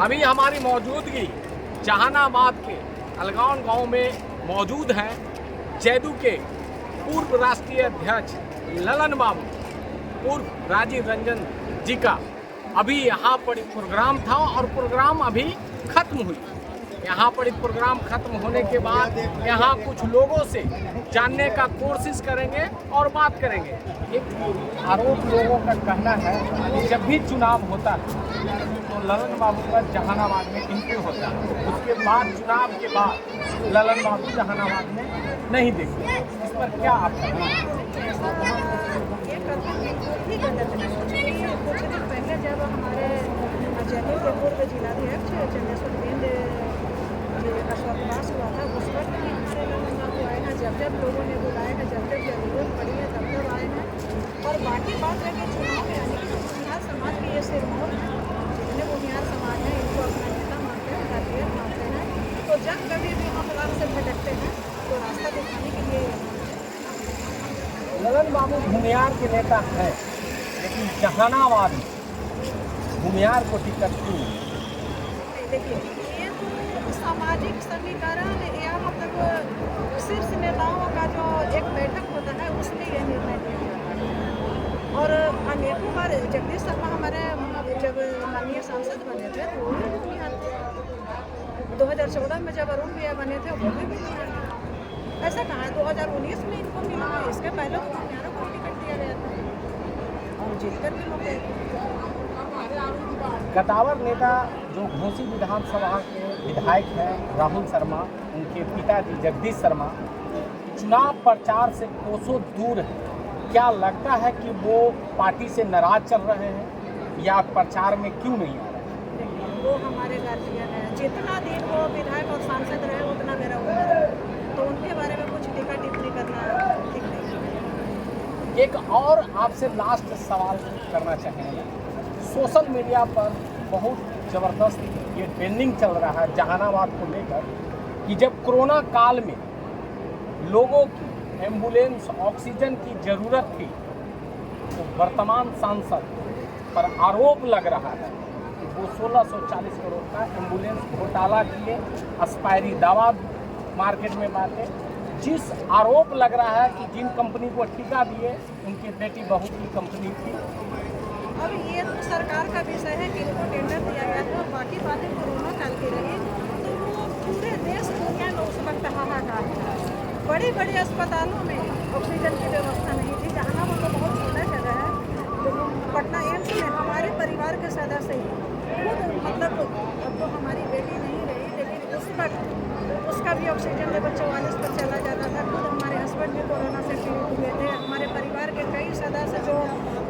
अभी हमारी मौजूदगी जहानाबाद के अलगांव गांव में मौजूद है जदयू के पूर्व राष्ट्रीय अध्यक्ष ललन बाबू पूर्व राजीव रंजन जी का अभी यहाँ पर प्रोग्राम था और प्रोग्राम अभी खत्म हुई। यहाँ पर प्रोग्राम खत्म होने के बाद यहाँ कुछ लोगों से जानने का कोशिश करेंगे और बात करेंगे। एक आरोप लोगों का कहना है कि जब भी चुनाव होता है तो ललन बाबू का जहानाबाद में एंट्री होता है, उसके बाद चुनाव के बाद ललन बाबू जहानाबाद में नहीं दिखते। इस पर क्या आप कहना है? कुछ दिन पहले जब हमारे जदयू के पूर्व जिलाध्यक्ष चंदेश्वर बिंद का स्वर्गवास हुआ था, उस वक्त भी हमारे ललन बाबू आए हैं। जब जब लोगों ने बुलाए हैं, जब जब जरूरत पड़ी है तब तब आए हैं। और बाकी बात है कि चुनाव में आने की बुनियाद समाज की ये सिरमौर है, जितने बुनियाद समाज हैं इनको अपना नेता मानते हैं, काबिलियत मानते हैं। तो जब कभी भी हम रास्ते से भटकते हैं तो रास्ता दिखाने के लिए ललन बाबू भूमियार के नेता है, लेकिन जहानाबाद में भूमियार को टिकट क्यों? देखिए, ये तो सामाजिक समीकरण या मतलब शीर्ष नेताओं का जो एक बैठक होता है उसमें यह निर्णय लिया जाता है। और अनेकों बार जगदीश शर्मा हमारे जब माननीय सांसद बने थे तो वो भी भूमिहार थे। 2014 में जब अरुण भैया बने थे वो भी भूमिहार थे। ऐसा कहा 2019 में इनको मिला है, इसके पहले तो भूमिहारों को टिकट दिया गया था और जीतकर भी लोग गए। कटावर नेता जो घोसी विधानसभा के विधायक हैं राहुल शर्मा, उनके पिताजी जगदीश शर्मा चुनाव प्रचार से कोसों दूर है। क्या लगता है कि वो पार्टी से नाराज चल रहे हैं या प्रचार में क्यों नहीं आ रहे हैं? वो हमारे गार्जियन है, जितना दिन वो विधायक और सांसद रहे उतना मेरा उम्र है, तो उनके बारे में कुछ टीका टिप्पणी करना ठीक नहीं। एक और आपसे लास्ट सवाल करना चाहेंगे। सोशल मीडिया पर बहुत ज़बरदस्त ये ट्रेंडिंग चल रहा है जहानाबाद को लेकर कि जब कोरोना काल में लोगों की एम्बुलेंस ऑक्सीजन की ज़रूरत थी तो वर्तमान सांसद पर आरोप लग रहा है कि वो 1640 करोड़ का एम्बुलेंस घोटाला किए, एक्सपायरी दावा मार्केट में बांटे। जिस आरोप लग रहा है कि जिन कंपनी को ठेका दिए उनकी बेटी बहू की कंपनी थी। अब ये तो सरकार का विषय है कि इनको टेंडर दिया गया था। बाकी बातें कोरोना काल की रही तो वो पूरे देश दुनिया में उस वक्त हाहाकार था। बड़ी बड़ी अस्पतालों में ऑक्सीजन की व्यवस्था नहीं थी। जहानाबाद तो बहुत छोटा जगह है, तो पटना एम्स में हमारे परिवार के सदस्य ही खुद मतलब अब तो हमारी बेटी नहीं रही, लेकिन उस वक्त उसका भी ऑक्सीजन लेवल 44 पर चला जाता था। खुद हमारे हस्बैंड भी कोरोना से पीड़ित हुए थे। हमारे परिवार के कई सदस्य जो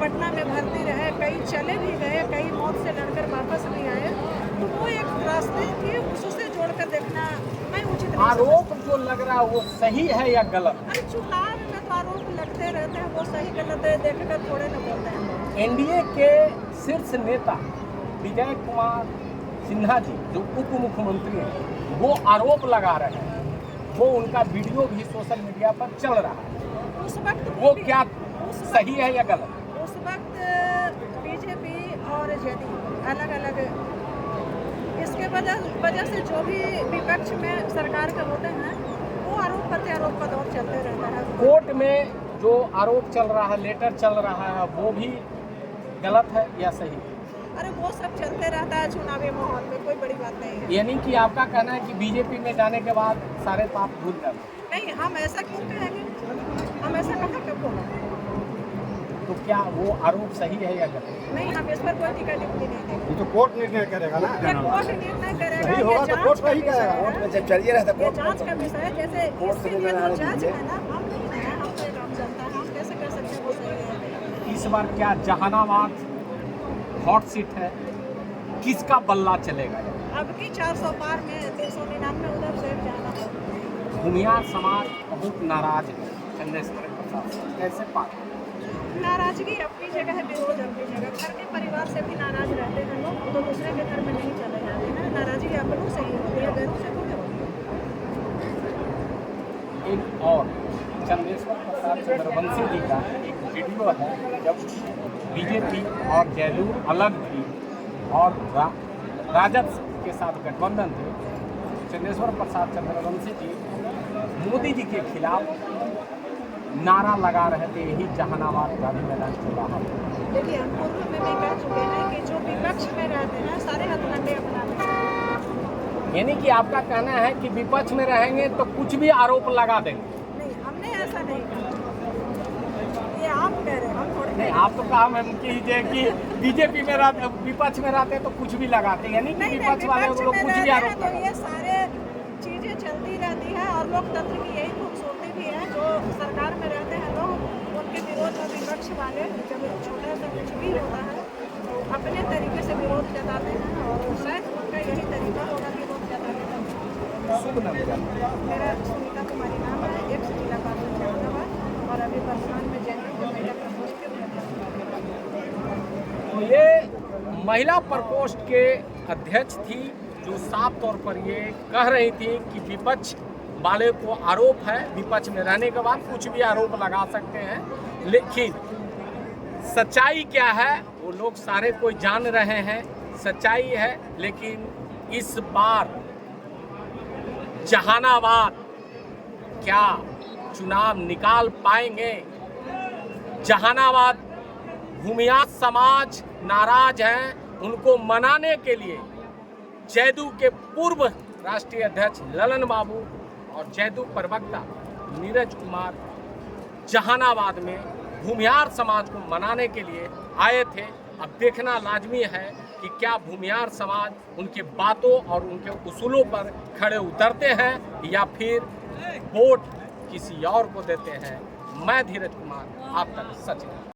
पटना में भर्ती रहे, कई चले भी गए, कई मौत से लड़कर वापस भी आए। तो वो एक रास्ते थे, उससे जोड़कर देखना मैं उचित नहीं। आरोप जो लग रहा है वो सही है या गलत? अरे चुनाव में तो आरोप लगते रहते हैं, वो सही गलत है देखकर थोड़े न बोलते हैं। एनडीए के शीर्ष नेता विजय कुमार सिन्हा जी जो उप मुख्यमंत्री हैं वो आरोप लगा रहे हैं, वो उनका वीडियो भी सोशल मीडिया पर चल रहा है। उस वक्त वो क्या सही है या गलत? उस वक्त बीजेपी और जेडीयू अलग अलग, इसके वजह से जो भी विपक्ष में सरकार के होते हैं वो आरोप प्रत्यारोप का दौर चलते रहता है। कोर्ट में जो आरोप चल रहा है, लेटर चल रहा है, वो भी गलत है या सही? अरे वो सब चलते रहता है चुनावी माहौल में, कोई बड़ी बात नहीं है। यानी कि आपका कहना है कि बीजेपी में जाने के बाद सारे पाप भूल जाते? नहीं, हम ऐसा क्यों कहेंगे, हम ऐसा कहाँ कब बोला। तो क्या वो आरोप सही है या गलत? नहीं, हम इस पर कोई टिका टिप्पणी नहीं देंगे। ये तो कोर्ट निर्णय करेगा ना। ये कोर्ट निर्णय करेगा, सही होगा तो कोर्ट वही करेगा। कोर्ट में जब चलिए रहता ये जांच का विषय है। जैसे इसके लिए तो जांच है ना, हम नहीं हैं, हम तो एक आम जनता हैं, हम कैसे कह सकते हैं वो सही है। इस बार क्या जहानाबाद हॉट सीट है, किसका बल्ला चलेगा? अब की 400 पार में 399 उधर से जाना है। भूमियार समाज बहुत नाराज है चंदेश्वर प्रसाद से, कैसे पार? नाराजगी अपनी जगह है, विरोध अपनी जगह। घर के परिवार से भी नाराज रहते हैं लोग, तो दूसरे के घर में नहीं चले जाते हैं। नाराजगी अपनों से ही होती है, घरों से थोड़ी होती है। एक और चंदेश्वर प्रसाद चंद्रवंशी जी का एक वीडियो है जब बीजेपी और जदयू अलग थी और राजद के साथ गठबंधन थे, चंदेश्वर प्रसाद चंद्रवंशी जी मोदी जी के खिलाफ नारा लगा रहे थे, यही जहानाबाद गांधी मैदान चौराहा। देखिए, हम पूर्व में भी कह चुके हैं कि जो विपक्ष में रहते हैं सारे हथकंडे अपनाते हैं। यानी कि आपका कहना है कि विपक्ष में रहेंगे तो कुछ भी आरोप लगा देंगे? नहीं, हमने ऐसा नहीं कहा, ये आप कह रहे हैं, हम थोड़े नहीं, आप तो कहा मैम कि बीजेपी में रहते, विपक्ष में रहते तो कुछ भी लगाते, यानी कि विपक्ष वाले लोग कुछ भी आरोप तो ये सारे चीजें चलती रहती है और लोकतंत्र की यही खूबसूरती भी है। जो सरकार में रहते हैं लोग, उनके विरोध में विपक्ष वाले जब छोटा सा कुछ भी होता है तो अपने तरीके से विरोध जताते हैं और शायद उनका यही तरीका होगा विरोध जताने का। शुभ नाम क्या? मेरा सुनीता कुमारी नाम है, एक जिला पार्षद जहानाबाद और अभी वर्तमान में जयपुर महिला प्रकोष्ठ के तो ये महिला प्रकोष्ठ के अध्यक्ष थी, जो साफ तौर पर ये कह रही थी कि विपक्ष वाले को आरोप है, विपक्ष में रहने के बाद कुछ भी आरोप लगा सकते हैं, लेकिन सच्चाई क्या है वो लोग सारे कोई जान रहे हैं। सच्चाई है, लेकिन इस बार जहानाबाद क्या चुनाव निकाल पाएंगे? जहानाबाद भूमियार समाज नाराज हैं, उनको मनाने के लिए जदयू के पूर्व राष्ट्रीय अध्यक्ष ललन बाबू और जदयू प्रवक्ता नीरज कुमार जहानाबाद में भूमियार समाज को मनाने के लिए आए थे। अब देखना लाजमी है कि क्या भूमियार समाज उनके बातों और उनके उसूलों पर खड़े उतरते हैं या फिर वोट किसी और को देते हैं। मैं धीरज कुमार, आप तक सच।